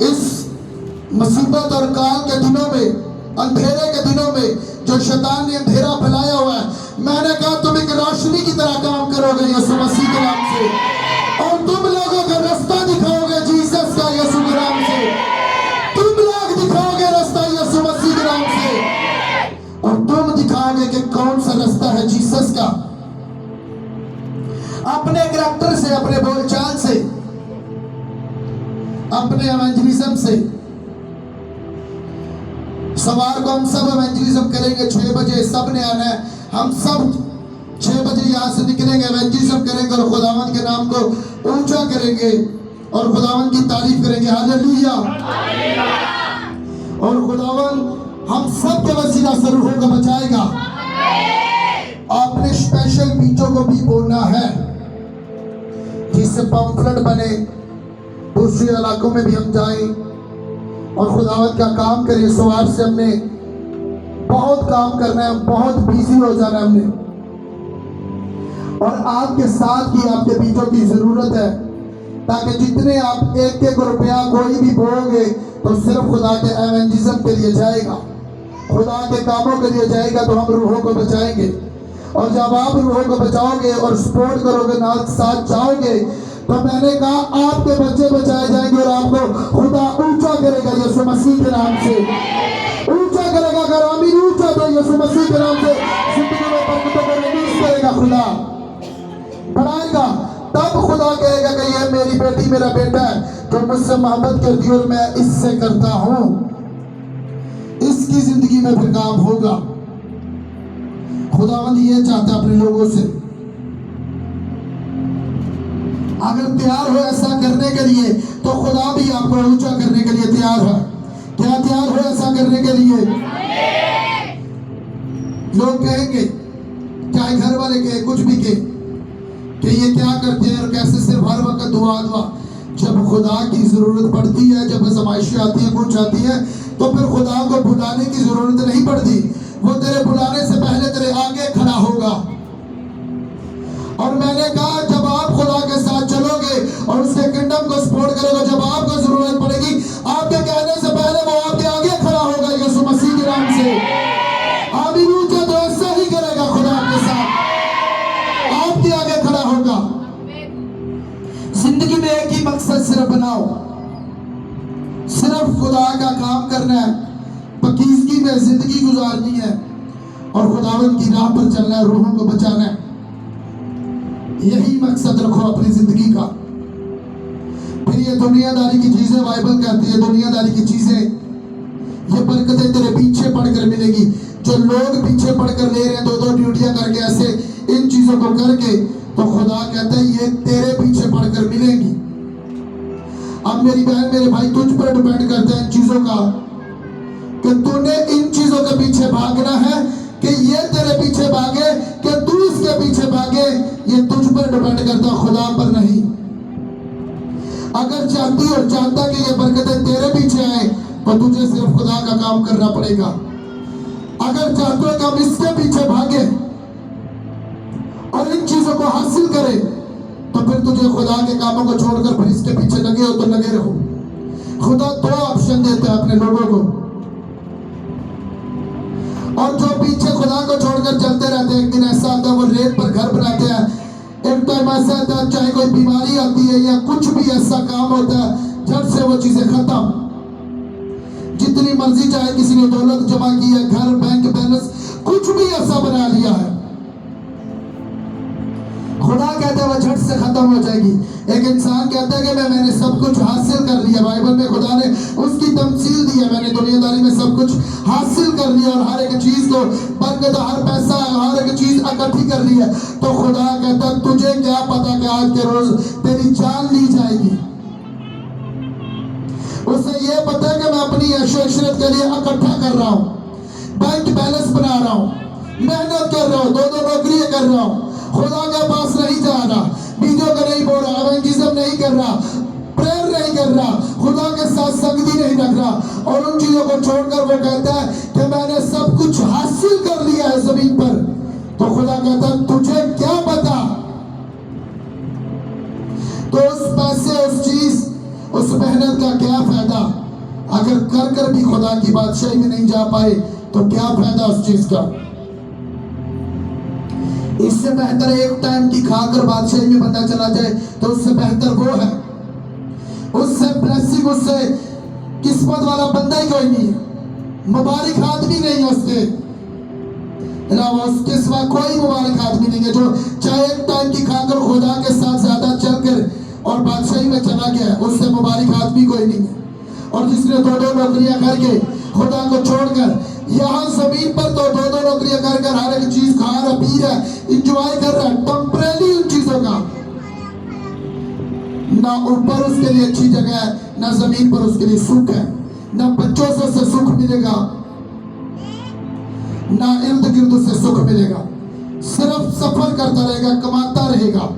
इस मुसीबत और काल के दिनों में, अंधेरे के दिनों में जो शैतान ने अंधेरा फैलाया हुआ है, मैंने कहा तुम एक रोशनी की तरह काम करोगे यीशु मसीह के नाम से, और तुम लोगों का रास्ता दिखाओगे जीसस का यीशु के नाम से। तुम लोग दिखाओगे रास्ता यीशु मसीह के नाम से, और तुम दिखाओगे कि कौन सा रास्ता है जीसस का। अपने कैरेक्टर से, अपने बोलचाल से, अपने एवेंजलिज्म से। सवार को हम सब एवेंजलिज्म करेंगे, 6 बजे सब ने आना है। हम सब 6 बजे यहाँ से निकलेंगे, एवेंजलिज्म करेंगे और खुदावंद के नाम को ऊंचा करेंगे और खुदावंद की तारीफ करेंगे। हालेलुया। और खुदावंद हम सब के वसीला से रूहों को बचाएगा। आपने स्पेशल बीजों को भी बोना है जिससे पम्फलेट बने, दूसरे इलाकों में भी हम जाएं और खुदावंद का काम करें। सवार से हमने बहुत काम करना है, बहुत बिजी हो जाना है हमने, और आपके साथ की आपके बीजों की जरूरत है, ताकि जितने आप एक रुपया कोई भी बोओगे तो सिर्फ खुदा के एवेंजलिज्म के लिए जाएगा, खुदा के कामों के लिए जाएगा। तो हम रूहों को बचाएंगे, और जब आप रूहों को बचाओगे और सपोर्ट करोगे, नाल साथ जाओगे, तो मैंने कहा आपके बच्चे बचाए जाएंगे और आपको खुदा ऊंचा करेगा यीशु मसीह के नाम से, ऊंचा करेगा। अगर आमीन ऊंचा तो यीशु मसीह के नाम से जिंदगी में बरकतों को रिलीज करेगा, खुदा बढ़ाएगा। तब खुदा कहेगा कि ये मेरी बेटी मेरा बेटा है जो मुझसे मोहब्बत करती है और मैं इससे करता हूं। इसकी जिंदगी में फिर काम होगा। खुदावंद ये चाहता है अपने लोगों से, अगर तैयार हो ऐसा करने के लिए तो खुदा भी आपको ऊंचा करने के लिए तैयार है। क्या तैयार हो ऐसा करने के लिए? लोग कहेंगे, चाहे घर वाले कहे, कुछ भी कहे, कि ये क्या करते हैं और कैसे सिर्फ हर वक्त दुआ दुआ। जब खुदा की जरूरत पड़ती है, जब आजमाइशें आती है, कुछ आती है, तो फिर खुदा को बुलाने की जरूरत नहीं पड़ती। वो तेरे बुलाने से पहले तेरे आगे खड़ा होगा। और मैंने कहा जब आप खुदा के साथ चलोगे और उसके किंगडम को सपोर्ट करोगे, जब आपको जरूरत पड़ेगी, आपके कहने से पहले वो आपके आगे खड़ा होगा यीशु मसीह के नाम से। आमीन ऊंचा तो ऐसा ही करेगा, खुदा आपके साथ आपके आगे खड़ा होगा। जिंदगी में एक ही मकसद सिर्फ बनाओ, सिर्फ खुदा का काम करना है, पकीज़गी में जिंदगी गुजारनी है और खुदावंद की राह पर चलना है, रूहों को बचाना है। यही मकसद रखो अपनी जिंदगी का। फिर ये दुनियादारी की चीजें, बाइबल कहती है दुनियादारी की चीजें, ये बरकतें तेरे पीछे पड़कर मिलेगी। जो लोग पीछे पड़कर ले रहे हैं 2-2 ड्यूटियां करके ऐसे इन चीजों को करके, तो खुदा कहता है ये तेरे पीछे पड़कर मिलेंगी। अब मेरी बहन मेरे भाई तुझ पर डिपेंड करता है इन चीजों का, कि तूने इन चीजों के पीछे भागना है कि ये तेरे पीछे भागे, कि तू इसके पीछे भागे, ये तुझ पर डिपेंड करता है, खुदा पर नहीं। अगर चाहती और चाहता कि ये बरकतें तेरे पीछे आए, तो तुझे सिर्फ खुदा का काम करना पड़ेगा। अगर चाहते हो कि हम इसके पीछे भागे और इन चीजों को हासिल करें, तो फिर तुझे खुदा के कामों को छोड़कर फिर इसके पीछे लगे हो तो लगे रहो। खुदा 2 ऑप्शन देता है अपने लोगों को, और जो पीछे खुदा को छोड़कर चलते रहते हैं, एक दिन ऐसा आता है वो रेत पर घर बनाते हैं। एक टाइम ऐसा आता है, चाहे कोई बीमारी आती है या कुछ भी ऐसा काम होता है, झट से वो चीजें खत्म। जितनी मर्जी चाहे किसी ने दौलत जमा की है, घर, बैंक बैलेंस, कुछ भी ऐसा बना लिया है, खुदा कहता है वो झट से खत्म हो जाएगी। एक इंसान कहता है कि मैंने सब कुछ हासिल कर लिया। बाइबल में खुदा ने उसकी तमसील दी है, मैंने दुनियादारी में सब कुछ हासिल कर लिया और हर एक चीज को बरकत, हर पैसा, हर एक चीज इकट्ठी कर ली है। तो खुदा कहता है तुझे क्या पता कि आज के रोज तेरी जान ली जाएगी। उसे ये पता है कि मैं अपनी ऐशो-इशरत के लिए इकट्ठा कर रहा हूँ, बैंक बैलेंस बना रहा हूँ, मेहनत कर रहा हूँ, 2-2 नौकरियां कर रहा हूँ, खुदा के पास नहीं जा रहा, बीजों को नहीं बोल रहा, एवेंजलिज्म नहीं कर रहा, प्रेयर नहीं कर रहा, खुदा के साथ संगति नहीं रख रहा, और उन चीजों को छोड़कर वो कहता है कि मैंने सब कुछ हासिल कर लिया है जमीन पर। तो खुदा कहता है तुझे क्या पता। तो उस पैसे, उस चीज, उस मेहनत का क्या फायदा अगर कर कर भी खुदा की बादशाही में नहीं जा पाए तो क्या फायदा उस चीज का। इससे बेहतर एक टाइम की खाकर बादशाही में बंदा चला जाए तो उससे बेहतर वो है, उससे ब्लेसिंग, उससे किस्मत वाला बंदा ही कोई नहीं है। मुबारक आदमी नहीं है उसके अलावा, उसके सिवा कोई मुबारक आदमी नहीं है जो चाहे एक टाइम की खाकर खुदा के साथ ज्यादा चलकर और बादशाही में चला गया, उससे मुबारक आदमी कोई नहीं है। और जिसने दो दो नौकरियां करके खुदा को छोड़कर यहाँ जमीन पर तो दो दो नौकरियां कर कर हर एक चीज खा रहा, पी रहा, इंजॉय कर रहा है टेम्परेरी उन चीजों का, ना ऊपर उसके लिए अच्छी जगह है, ना जमीन पर उसके लिए सुख है, ना बच्चों से उसे सुख मिलेगा, ना इर्द गिर्द उसे सुख मिलेगा। सिर्फ सफर करता रहेगा, कमाता रहेगा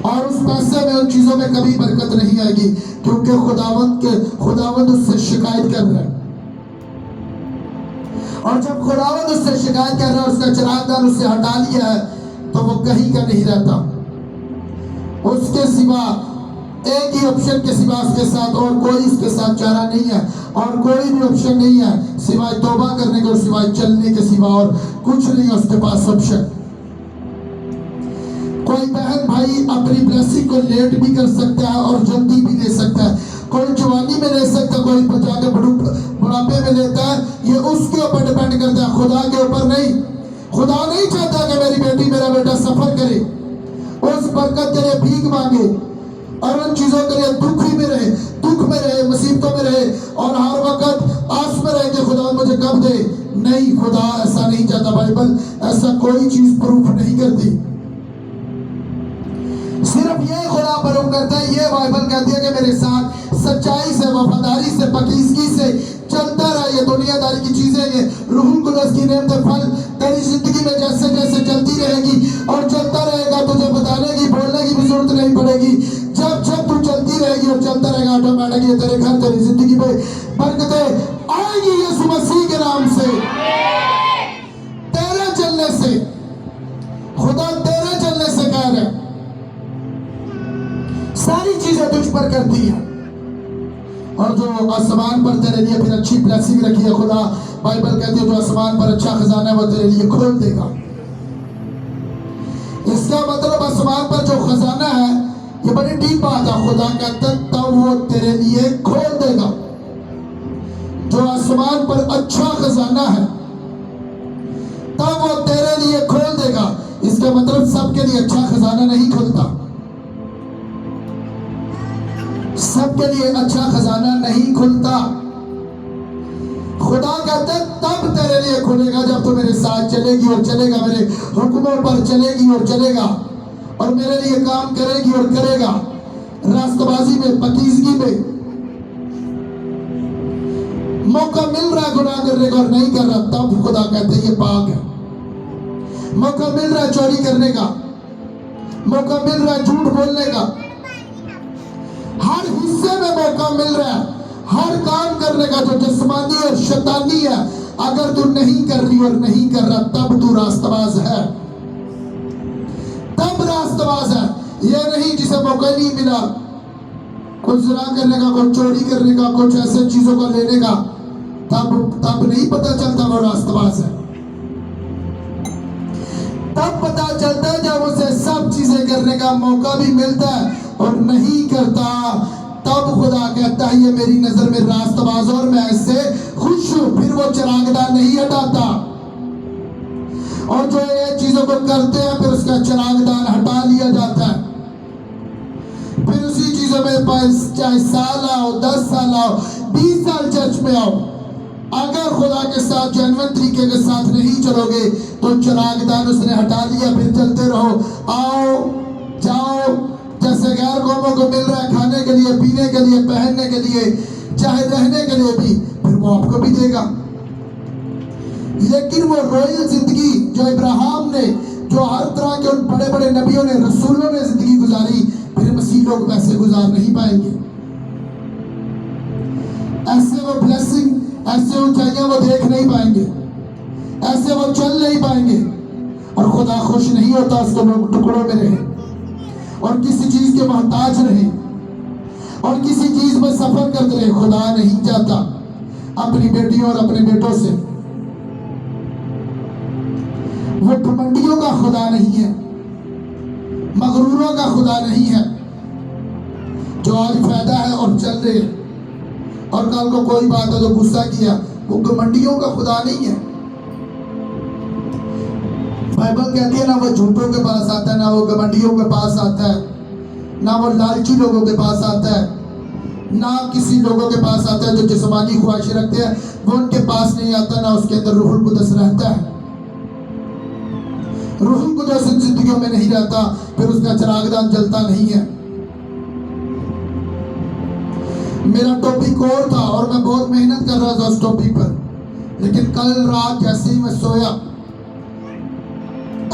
और उस पैसे में उन चीजों में कभी बरकत नहीं आएगी, क्योंकि खुदावंद उससे शिकायत कर रहा है। और जब खुदावंद उससे शिकायत कर रहा है, उसका चिरागदान उससे हटा लिया है, तो वो कहीं का नहीं रहता। उसके सिवा एक ही ऑप्शन के सिवा उसके साथ और कोई उसके साथ चारा नहीं है, और कोई भी ऑप्शन नहीं है सिवाय तौबा करने के और सिवाय चलने के सिवा, और कुछ नहीं है उसके पास ऑप्शन। कोई बहन भाई अपनी ब्लेसिंग को लेट भी कर सकता है और जल्दी भी ले सकता है, कोई जवानी में ले सकता है, कोई जाके बुढ़ापे में लेता है, ये उसके ऊपर डिपेंड करता है, खुदा के ऊपर नहीं। खुदा नहीं चाहता कि मेरी बेटी मेरा बेटा सफर करे, उस बरकत के लिए भीख मांगे और उन चीजों के लिए दुख में रहे, मुसीबतों में रहे और हर वक्त आस में रहे कि खुदा मुझे कब दे। नहीं, खुदा ऐसा नहीं चाहता। बाइबल ऐसा कोई चीज प्रूफ नहीं करती, सिर्फ ये खुदा प्रूफ करता है। ये बाइबल कहती है कि मेरे साथ सच्चाई से, वफादारी से, पकीज़गी से चलता रहा। ये दुनियादारी की चीजें, ये रूहुल कुदस की नेमत फल तेरी जिंदगी में जैसे जैसे चलती रहेगी और चलता रहेगा, तुझे बताने की बोलने की भी जरूरत नहीं पड़ेगी। जब जब तू चलती रहेगी और चलता रहेगा, ऑटोमेटिक ये तेरे घर, तेरी जिंदगी में बरकतें आएगी यीशु मसीह के नाम से। तेरे चलने से, खुदा तेरे चलने से कह रहे, सारी चीजें तुझ पर करती है। और जो आसमान पर तेरे लिए फिर अच्छी ब्लेसिंग रखी है, खुदा बाइबल कहती है जो आसमान पर अच्छा खजाना है वो तेरे लिए खोल देगा। इसका मतलब आसमान पर जो खजाना है, ये बड़ी डीप बात है। खुदा कहता है तब वो तेरे लिए खोल देगा। जो आसमान पर अच्छा खजाना है तब वो तेरे लिए खोल देगा। इसका मतलब सबके लिए अच्छा खजाना नहीं खुलता, सबके लिए अच्छा खजाना नहीं खुलता। खुदा कहता है तब तेरे लिए खुलेगा जब तू मेरे साथ चलेगी और चलेगा, मेरे हुक्मों पर चलेगी और चलेगा, और मेरे लिए काम करेगी और करेगा, रास्तबाजी में, पकीज़गी में। मौका मिल रहा है गुनाह करने का और नहीं कर रहा, तब खुदा कहते हैं ये पाक है। मौका मिल रहा है चोरी करने का, मौका मिल रहा है झूठ बोलने का, हर हिस्से में मौका मिल रहा है, हर काम करने का जो जिस्मानी और शैतानी है। अगर तू नहीं कर रही और नहीं कर रहा, तब तू रास्तबाज है, तब रास्तबाज है। ये नहीं जिसे मौका नहीं मिला कुछ ज़िना करने का, कुछ चोरी करने का, कुछ ऐसे चीजों को लेने का, तब नहीं पता चलता वो रास्तबाज है। तब पता चलता है जब उसे सब चीजें करने का मौका भी मिलता है और नहीं करता। तब खुदा कहता है ये मेरी नजर में रास्तबाज और मैं इससे खुश हूं। फिर वो चिरागदान नहीं हटाता, और जो ये चीजों को करते हैं फिर उसका चिरागदान हटा लिया जाता है। फिर उसी चीजों में चाहे साल आओ, 10 साल आओ, 20 साल चर्च में आओ, अगर खुदा के साथ जेन्युइन तरीके के साथ नहीं चलोगे तो चिरागदान उसने हटा लिया। फिर चलते रहो, आओ जाओ, जैसे गैर कौमों को मिल रहा है खाने के लिए, पीने के लिए, पहनने के लिए, चाहे रहने के लिए भी, फिर वो आपको भी देगा। लेकिन वो रॉयल जिंदगी जो इब्राहिम ने, जो हर तरह के उन बड़े बड़े नबियों ने, रसूलों ने जिंदगी गुजारी, फिर मसीह लोग वैसे गुजार नहीं पाएंगे। ऐसे वो ब्लेसिंग, ऐसे ऊंचाइयां वो देख नहीं पाएंगे, ऐसे वो चल नहीं पाएंगे। और खुदा खुश नहीं होता उसको लोग टुकड़ों में रहे और किसी चीज के मोहताज रहे और किसी चीज में सफर करते रहे। खुदा नहीं चाहता अपनी बेटियों और अपने बेटों से, वो घमंडियों का खुदा नहीं है, मगरूरों का खुदा नहीं है, जो आज फायदा है और चल रहे और कल को कोई बात है तो गुस्सा किया। वो घमंडियों का खुदा नहीं है। बाइबल कहती है ना वो झूठों के पास आता है, ना वो घमंडियों के पास आता है, ना वो लालची लोगों के पास आता है, ना किसी लोगों के पास आता है जो जिस्मानी ख्वाहिशें रखते हैं, वो उनके पास नहीं आता। ना उसके अंदर रूहुल कुदस रहता है। रूहुल कुदस इन जिंदगियों में नहीं रहता, फिर उसका चिरागदान जलता नहीं है। मेरा टॉपिक और था और मैं बहुत मेहनत कर रहा था उस टॉपिक पर, लेकिन कल रात जैसे ही मैं सोया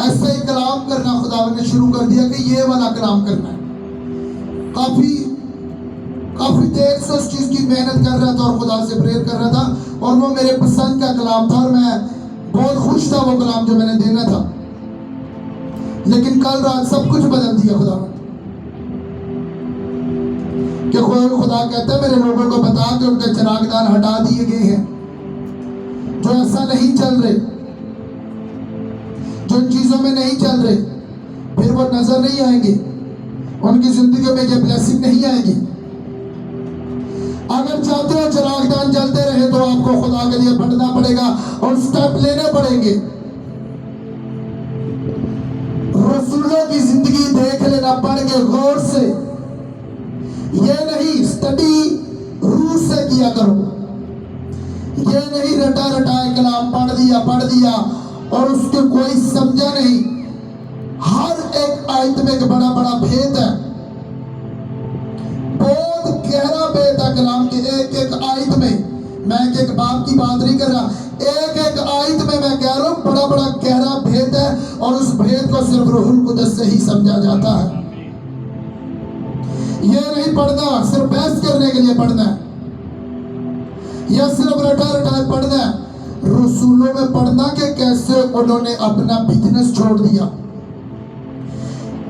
ऐसे ही कलाम करना खुदावन ने शुरू कर दिया कि ये वाला कलाम करना है। काफी देर से उस चीज की मेहनत कर रहा था और खुदा से प्रेयर कर रहा था, और वो मेरे पसंद का कलाम था और मैं बहुत खुश था वो कलाम जो मैंने देना था। लेकिन कल रात सब कुछ बदल दिया खुदा कि खुदा कहता है मेरे लोगों को बता के उनके चिरागदान हटा दिए गए हैं, जो ऐसा नहीं चल रहे, जो इन चीजों में नहीं चल रहे, फिर वो नजर नहीं आएंगे, उनकी जिंदगी में ये ब्लेसिंग नहीं आएगी। अगर चाहते हो चिरागदान जलते रहे तो आपको खुदा के लिए बढ़ना पड़ेगा और स्टेप लेने पड़ेंगे। रसूलों की जिंदगी देख लेना पड़ के गौर से, ये नहीं स्टडी रूह से किया करो, ये नहीं रटा रटाए कलाम पढ़ दिया और उसको कोई समझा नहीं। हर एक आयत में एक बड़ा बड़ा भेद है, बहुत गहरा भेद है कलाम के एक एक आयत में। मैं एक एक बाप की बात नहीं कर रहा, एक एक आयत में मैं कह रहा हूँ बड़ा बड़ा गहरा भेद है, और उस भेद को सिर्फ रूहुल कुदस से ही समझा जाता है। ये नहीं पढ़ना सिर्फ बहस करने के लिए पढ़ना है, या सिर्फ रटा रटा पढ़ना है। रसूलों में पढ़ना कि कैसे उन्होंने अपना बिजनेस छोड़ दिया,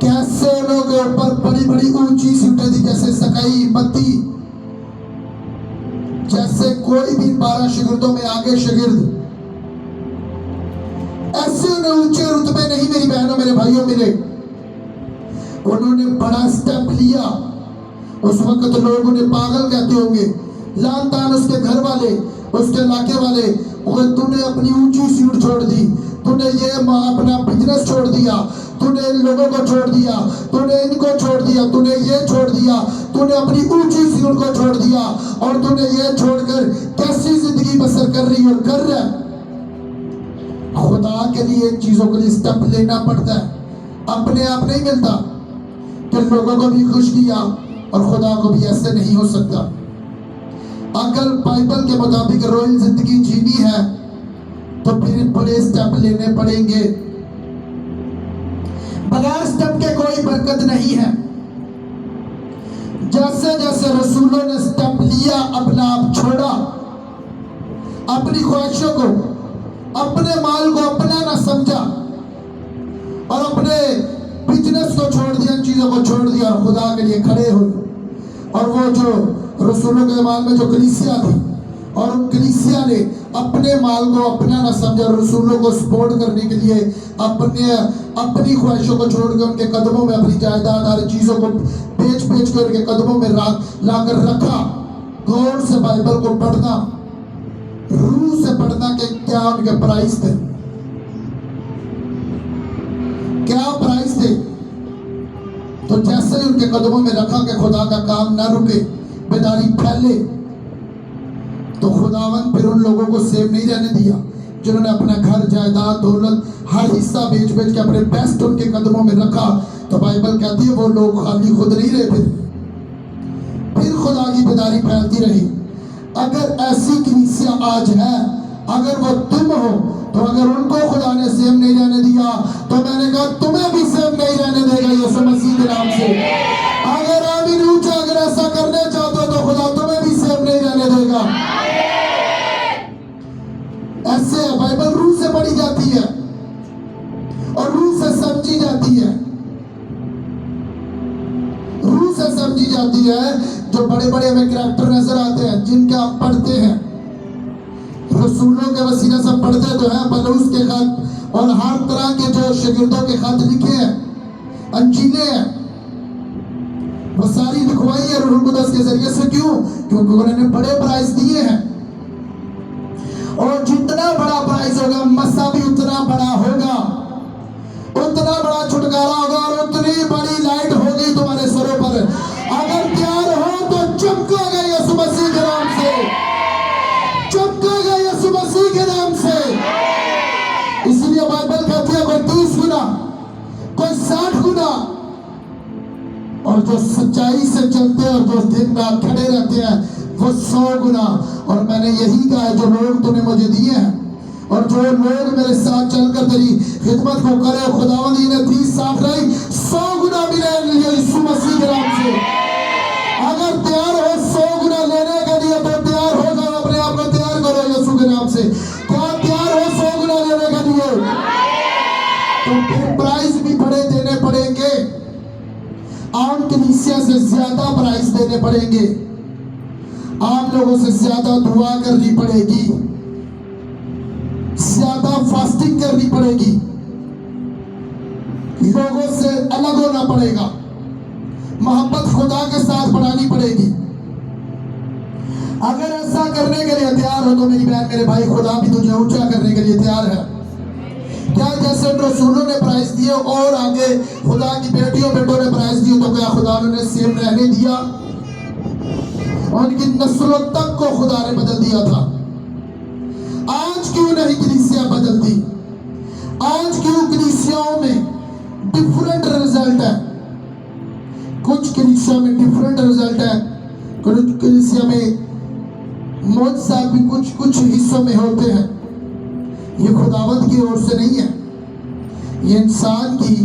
कैसे उन्होंने ऊपर बड़ी बड़ी ऊंची सीटें थी, जैसे सकाई मत्ती, जैसे कोई भी 12 शिगिर्दों में आगे शिगिर्द, ऐसे उन्हें ऊंचे रुतबे नहीं मेरी बहनों मेरे भाइयों मिले। उन्होंने बड़ा स्टेप लिया। उस वक्त लोग उन्हें पागल कहते होंगे, लान तान उसके घर वाले, उसके इलाके वाले, और तूने अपनी ऊंची सीट छोड़ दी, तूने ये अपना बिजनेस छोड़ दिया, तूने इन लोगों को छोड़ दिया, तूने इनको छोड़ दिया, तूने ये छोड़ दिया, तूने अपनी ऊंची सीट को छोड़ दिया, और तूने ये छोड़कर कैसी जिंदगी बसर कर रही और कर रहा है। खुदा के लिए इन चीजों के लिए स्टेप लेना पड़ता है, अपने आप नहीं मिलता कि लोगों को भी खुश किया और खुदा को भी ऐसे नहीं हो सकता। अगर बाइबल के मुताबिक रॉयल जिंदगी जीनी है तो फिर बड़े स्टेप लेने पड़ेंगे। बगैर स्टेप के कोई बरकत नहीं है। जैसे जैसे रसूलों ने स्टेप लिया, अपना आप छोड़ा, अपनी ख्वाहिशों को, अपने माल को अपना ना समझा और अपने बिजनेस को छोड़ दिया, इन चीजों को छोड़ दिया और खुदा के लिए खड़े हुए। और वो जो रसूलों के ज़माने में जो कलीसिया थी, और उन कलीसिया ने अपने माल को अपना ना समझा, रसूलों को सपोर्ट करने के लिए अपनी ख्वाहिशों को छोड़ के उनके कदमों में अपनी जायदाद हर चीज़ों को बेच कर उनके कदमों में लाकर रखा। गौर से बाइबल को पढ़ना, रूह से पढ़ना कि क्या उनके प्राइस थे, क्या प्राइस थे। तो जैसे ही उनके कदमों में रखा कि खुदा का काम ना रुके, बेदारी फैले, तो खुदावन फिर उन लोगों को सेव नहीं रहने दिया जिन्होंने अपना घर, जायदाद, दौलत हर हिस्सा बेच के अपने बेस्ट उनके कदमों में रखा। तो बाइबल कहती है वो लोग खाली खुद नहीं रहे, फिर खुदा की बेदारी फैलती रही। अगर ऐसी कलीसिया आज है, अगर वो तुम हो, तो अगर उनको खुदा ने सेव नहीं रहने दिया तो मैंने कहा तुम्हें भी सेव नहीं रहने देगा यीशु मसीह के नाम से। अगर आमीन ऊंचा अगर ऐसा करने चाहते हो तो खुदा तुम्हें भी सेव नहीं रहने देगा। ऐसे बाइबल रूह से पढ़ी जाती है और रूह से समझी जाती है, रूह से समझी जाती है। जो बड़े बड़े हमें करैक्टर नजर आते हैं, जिनके आप पढ़ते हैं, रसूलों के वसीला से पढ़ते तो हैं, पलूस के खत और हर तरह के जो शागिर्दों के खत लिखे हैं, अंजीलें हैं, वो सारी लिखवाई है रूह कुदस के जरिए से। क्यों? क्योंकि उन्होंने बड़े प्राइज दिए हैं, और जितना बड़ा प्राइज होगा मसा भी उतना बड़ा होगा, उतना बड़ा छुटकारा होगा, और उतनी बड़ी लाइट होगी तुम्हारे सरों पर। अगर प्यार हो तो चमकेगा यीशु मसीह के नाम से, चमकेगा यीशु मसीह के नाम से। इसलिए बाइबल कहती है कोई 30 गुना, कोई 60 गुना, और जो सच्चाई से चलते हैं और जो दिन रात खड़े रहते हैं वो 100 गुना। और मैंने यही कहा है, जो लोग तूने मुझे दिए हैं और जो लोग मेरे साथ चलकर तेरी खिदमत को करे, खुदावंद इन्हें 30 60 नहीं 100 गुना मिले यीशु मसीह के नाम से। अगर तैयार हो 100 गुना लेने के लिए तो तैयार हो जाओ, अपने आप को तैयार करो यीशु के नाम से। क्या तैयार हो 100 गुना लेने के लिए? तो फिर प्राइज भी बड़े देने पड़ेंगे, आम कलीसिया से ज्यादा प्राइज देने पड़ेंगे, आम लोगों से ज्यादा दुआ करनी पड़ेगी, ज्यादा फास्टिंग करनी पड़ेगी, लोगों से अलग होना पड़ेगा, मोहब्बत खुदा के साथ बढ़ानी पड़ेगी। अगर ऐसा करने के लिए तैयार हो तो मेरी बहन मेरे भाई, खुदा भी तुझे ऊंचा करने के लिए तैयार है। क्या जैसे रसूलों ने प्राइज दिए और आगे खुदा की बेटियों बेटों ने प्राइज दिए, तो क्या खुदा ने सेम रहने दिया? उनकी नस्लों तक को खुदा ने बदल दिया था। आज क्यों नहीं कलीसिया बदलती? आज क्यों कलीसियाओं में डिफरेंट रिजल्ट है? कुछ कलीसिया में डिफरेंट रिजल्ट है, कुछ कलीसिया में मौजज़ा भी कुछ कुछ हिस्सों में होते हैं। ये खुदावंद की ओर से नहीं है, ये इंसान की,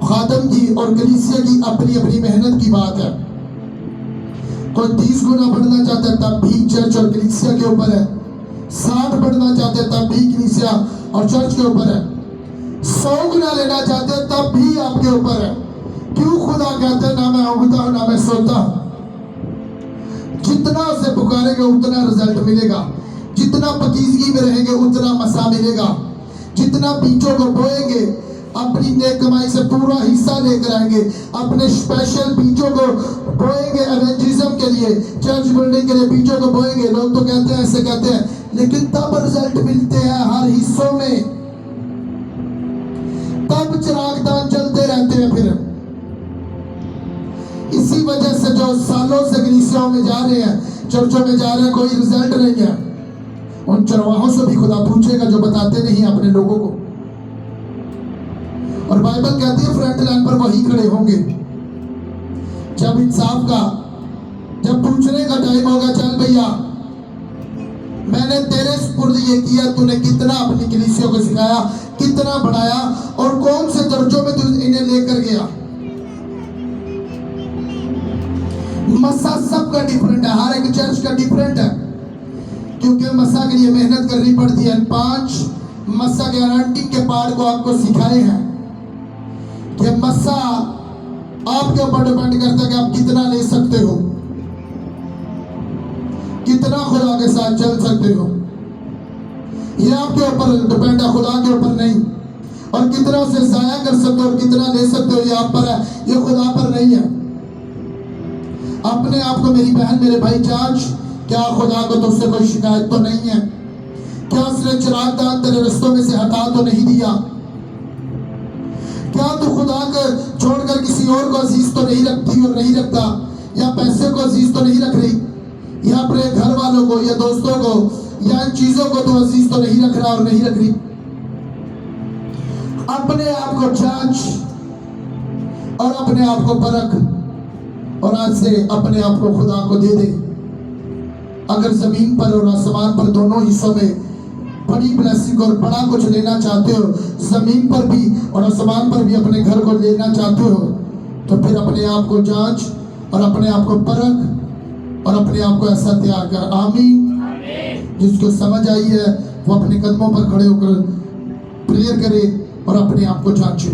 खादम की और कलीसिया की अपनी अपनी मेहनत की बात है। कोई 30 गुना बढ़ना चाहता है तब भी चर्च और कलीसिया के ऊपर है, 60 बढ़ना चाहते हैं तब भी कलीसिया और चर्च के ऊपर है, 100 गुना लेना चाहते हैं तब भी आपके ऊपर है। क्यों? खुदा कहते हैं ना मैं उगता हूं ना मैं सोता हूं। जितना उसे पुकारेंगे उतना रिजल्ट मिलेगा, जितना पकीजगी में रहेंगे उतना मसा मिलेगा, जितना बीजों को बोएंगे अपनी नेक कमाई से पूरा हिस्सा लेकर आएंगे, अपने स्पेशल बीजों को बोएंगे एवेंजलिज्म के लिए, चर्च बिल्डिंग के लिए बीजों को बोएंगे। लोग तो कहते हैं, ऐसे कहते हैं, लेकिन तब रिजल्ट मिलते हैं हर हिस्सों में, तब चिरागदान जलते रहते हैं। फिर इसी वजह से जो सालों से कलीसियाओं में जा रहे हैं, चर्चों में जा रहे हैं, कोई रिजल्ट नहीं है। उन चरवाहों से भी खुदा पूछेगा जो बताते नहीं अपने लोगों को। और बाइबल कहती है फ्रंट लाइन पर वही खड़े होंगे जब इंसाफ का, जब पूछने का टाइम होगा, चल भैया मैंने तेरे सुपुर्द ये किया, तूने कितना अपनी कलीसिया को सिखाया, कितना बढ़ाया और कौन से दर्जों में तू इन्हें लेकर गया। मसा सबका डिफरेंट है, हर एक चर्च का डिफरेंट है, क्योंकि मसा के लिए मेहनत करनी पड़ती है। 5 मसा गारंटी के पार्ट को आपको सिखाए हैं कि मसा आपके ऊपर डिपेंड करता है कि आप कितना ले सकते हो, कितना खुदा के साथ चल सकते हो। ये आपके ऊपर डिपेंड है, खुदा के ऊपर नहीं। और कितना उसे जाया कर सकते हो और कितना ले सकते हो ये आप पर है, ये खुदा पर नहीं है। अपने आप को मेरी बहन मेरे भाई जांच, क्या खुदा को तुझसे कोई शिकायत तो नहीं है? क्या उसने चिरागदान तेरे रस्तों में से हटा तो नहीं दिया? क्या तू खुदा को छोड़कर किसी और को अजीज तो नहीं रखती और नहीं रखता, या पैसे को अजीज तो नहीं रख रही, या अपने घर वालों को या दोस्तों को या इन चीजों को तो अजीज तो नहीं रख रहा और नहीं रख रही? अपने आप को जांच और अपने आप को परख, और आज से अपने आप को खुदा को दे दे। अगर जमीन पर और आसमान पर दोनों हिस्सों में बड़ी ब्लेसिंग और बड़ा कुछ लेना चाहते हो, जमीन पर भी और आसमान पर भी अपने घर को लेना चाहते हो, तो फिर अपने आप को जांच और अपने आप को परख और अपने आप को ऐसा तैयार कर। आमीन। जिसको समझ आई है वो अपने कदमों पर खड़े होकर प्रेयर करे और अपने आप को जांचे।